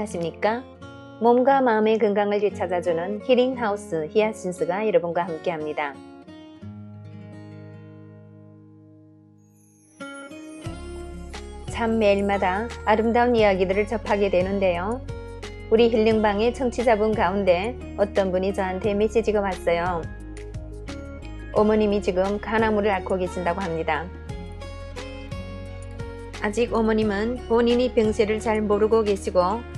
안녕하십니까? 몸과 마음의 건강을 되찾아주는 힐링하우스 히아신스가 여러분과 함께합니다. 참 매일마다 아름다운 이야기들을 접하게 되는데요. 우리 힐링방의 청취자분 가운데 어떤 분이 저한테 메시지가 왔어요. 어머님이 지금 간암을 앓고 계신다고 합니다. 아직 어머님은 본인이 병세를 잘 모르고 계시고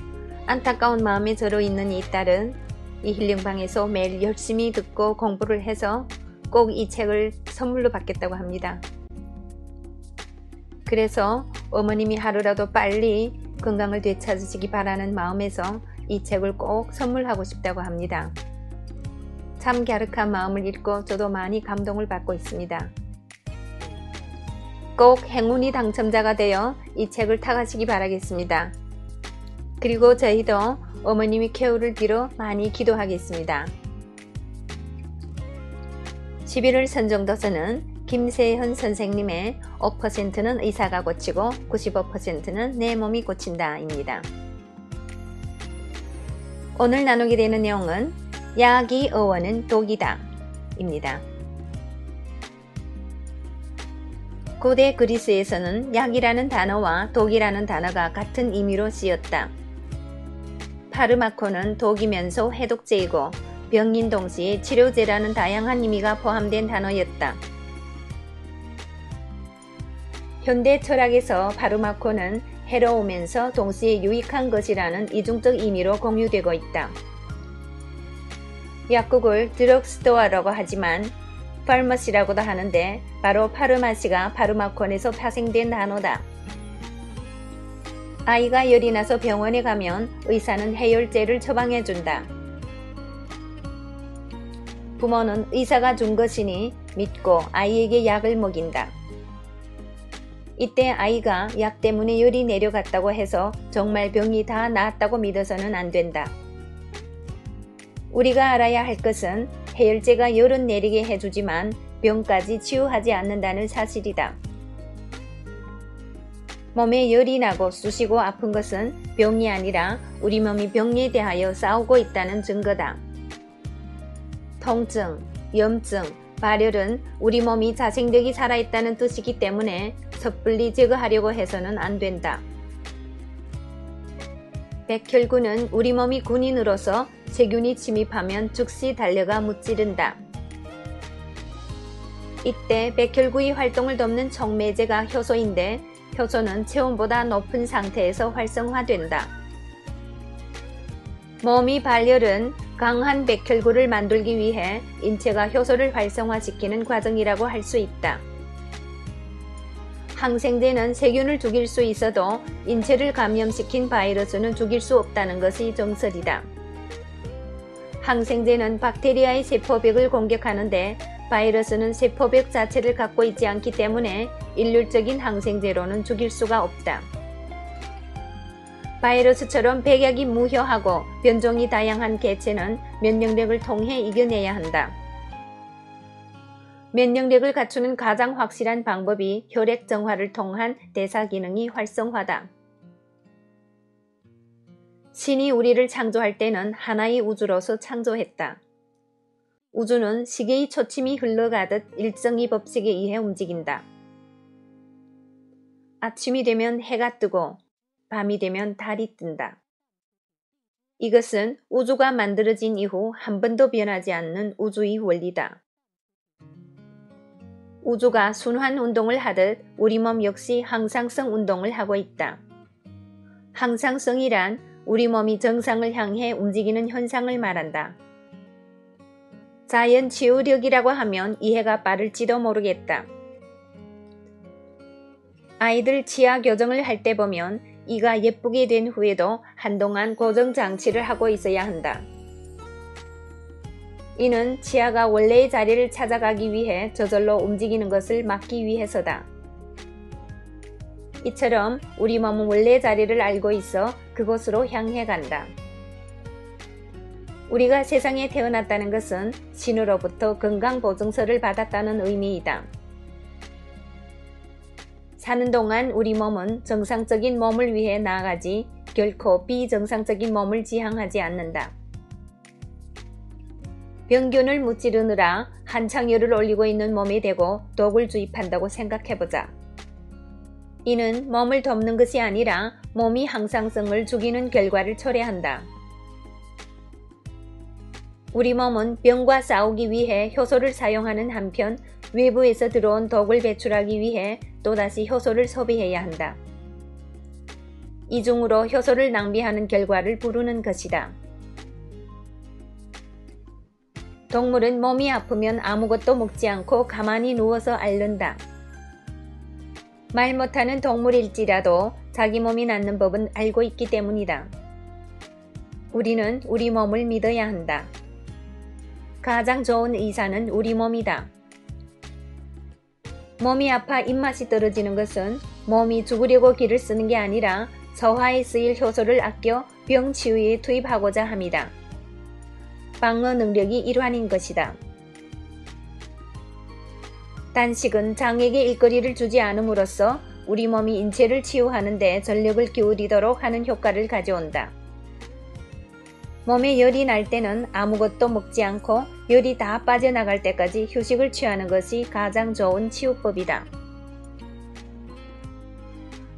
안타까운 마음에 절어 있는 이 딸은 이 힐링방에서 매일 열심히 듣고 공부를 해서 꼭 이 책을 선물로 받겠다고 합니다. 그래서 어머님이 하루라도 빨리 건강을 되찾으시기 바라는 마음에서 이 책을 꼭 선물하고 싶다고 합니다. 참 갸륵한 마음을 읽고 저도 많이 감동을 받고 있습니다. 꼭 행운이 당첨자가 되어 이 책을 타가시기 바라겠습니다. 그리고 저희도 어머님이 쾌유를 빌어 많이 기도하겠습니다. 11월 선정도서는 김세현 선생님의 5%는 의사가 고치고 95%는 내 몸이 고친다 입니다. 오늘 나누게 되는 내용은 약이 어원은 독이다 입니다. 고대 그리스에서는 약이라는 단어와 독이라는 단어가 같은 의미로 쓰였다. 파르마코는 독이면서 해독제이고 병인 동시에 치료제라는 다양한 의미가 포함된 단어였다. 현대 철학에서 파르마코는 해로우면서 동시에 유익한 것이라는 이중적 의미로 공유되고 있다. 약국을 드럭스토어라고 하지만 파르마시라고도 하는데 바로 파르마시가 파르마콘에서 파생된 단어다. 아이가 열이 나서 병원에 가면 의사는 해열제를 처방해준다. 부모는 의사가 준 것이니 믿고 아이에게 약을 먹인다. 이때 아이가 약 때문에 열이 내려갔다고 해서 정말 병이 다 나았다고 믿어서는 안 된다. 우리가 알아야 할 것은 해열제가 열은 내리게 해주지만 병까지 치유하지 않는다는 사실이다. 몸에 열이 나고 쑤시고 아픈 것은 병이 아니라 우리 몸이 병에 대하여 싸우고 있다는 증거다. 통증, 염증, 발열은 우리 몸이 자생력이 살아있다는 뜻이기 때문에 섣불리 제거하려고 해서는 안 된다. 백혈구는 우리 몸이 군인으로서 세균이 침입하면 즉시 달려가 무찌른다. 이때 백혈구의 활동을 돕는 촉매제가 효소인데 효소는 체온보다 높은 상태에서 활성화된다. 몸이 발열은 강한 백혈구를 만들기 위해 인체가 효소를 활성화시키는 과정이라고 할 수 있다. 항생제는 세균을 죽일 수 있어도 인체를 감염시킨 바이러스는 죽일 수 없다는 것이 정설이다. 항생제는 박테리아의 세포벽을 공격하는데 바이러스는 세포벽 자체를 갖고 있지 않기 때문에 일률적인 항생제로는 죽일 수가 없다. 바이러스처럼 백약이 무효하고 변종이 다양한 개체는 면역력을 통해 이겨내야 한다. 면역력을 갖추는 가장 확실한 방법이 혈액 정화를 통한 대사 기능이 활성화다. 신이 우리를 창조할 때는 하나의 우주로서 창조했다. 우주는 시계의 초침이 흘러가듯 일정의 법칙에 의해 움직인다. 아침이 되면 해가 뜨고 밤이 되면 달이 뜬다. 이것은 우주가 만들어진 이후 한 번도 변하지 않는 우주의 원리다. 우주가 순환 운동을 하듯 우리 몸 역시 항상성 운동을 하고 있다. 항상성이란 우리 몸이 정상을 향해 움직이는 현상을 말한다. 자연 치유력이라고 하면 이해가 빠를지도 모르겠다. 아이들 치아 교정을 할 때 보면 이가 예쁘게 된 후에도 한동안 고정 장치를 하고 있어야 한다. 이는 치아가 원래의 자리를 찾아가기 위해 저절로 움직이는 것을 막기 위해서다. 이처럼 우리 몸은 원래의 자리를 알고 있어 그곳으로 향해 간다. 우리가 세상에 태어났다는 것은 신으로부터 건강보증서를 받았다는 의미이다. 사는 동안 우리 몸은 정상적인 몸을 위해 나아가지 결코 비정상적인 몸을 지향하지 않는다. 병균을 무찌르느라 한창 열을 올리고 있는 몸에 대고 독을 주입한다고 생각해보자. 이는 몸을 돕는 것이 아니라 몸이 항상성을 죽이는 결과를 초래한다. 우리 몸은 병과 싸우기 위해 효소를 사용하는 한편 외부에서 들어온 독을 배출하기 위해 또다시 효소를 소비해야 한다. 이중으로 효소를 낭비하는 결과를 부르는 것이다. 동물은 몸이 아프면 아무것도 먹지 않고 가만히 누워서 앓는다. 말 못하는 동물일지라도 자기 몸이 낫는 법은 알고 있기 때문이다. 우리는 우리 몸을 믿어야 한다. 가장 좋은 의사는 우리 몸이다. 몸이 아파 입맛이 떨어지는 것은 몸이 죽으려고 기를 쓰는 게 아니라 소화에 쓰일 효소를 아껴 병 치유에 투입하고자 합니다. 방어 능력이 일환인 것이다. 단식은 장에게 일거리를 주지 않음으로써 우리 몸이 인체를 치유하는 데 전력을 기울이도록 하는 효과를 가져온다. 몸에 열이 날 때는 아무것도 먹지 않고 열이 다 빠져나갈 때까지 휴식을 취하는 것이 가장 좋은 치유법이다.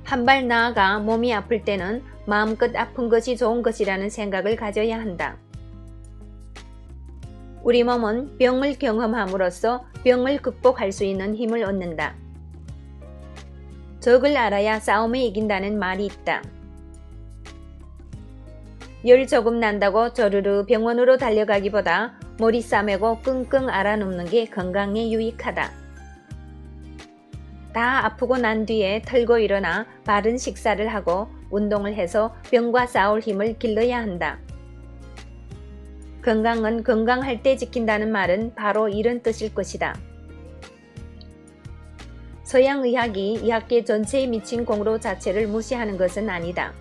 한 발 나아가 몸이 아플 때는 마음껏 아픈 것이 좋은 것이라는 생각을 가져야 한다. 우리 몸은 병을 경험함으로써 병을 극복할 수 있는 힘을 얻는다. 적을 알아야 싸움에 이긴다는 말이 있다. 열 조금 난다고 저르르 병원으로 달려가기보다 머리 싸매고 끙끙 앓아눕는 게 건강에 유익하다. 다 아프고 난 뒤에 털고 일어나 바른 식사를 하고 운동을 해서 병과 싸울 힘을 길러야 한다. 건강은 건강할 때 지킨다는 말은 바로 이런 뜻일 것이다. 서양의학이 의학계 전체에 미친 공로 자체를 무시하는 것은 아니다.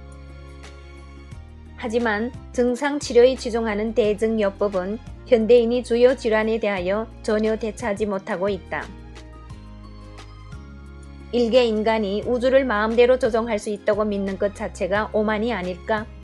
하지만 증상치료에 치중하는 대증요법은 현대인이 주요 질환에 대하여 전혀 대처하지 못하고 있다. 일개 인간이 우주를 마음대로 조종할 수 있다고 믿는 것 자체가 오만이 아닐까?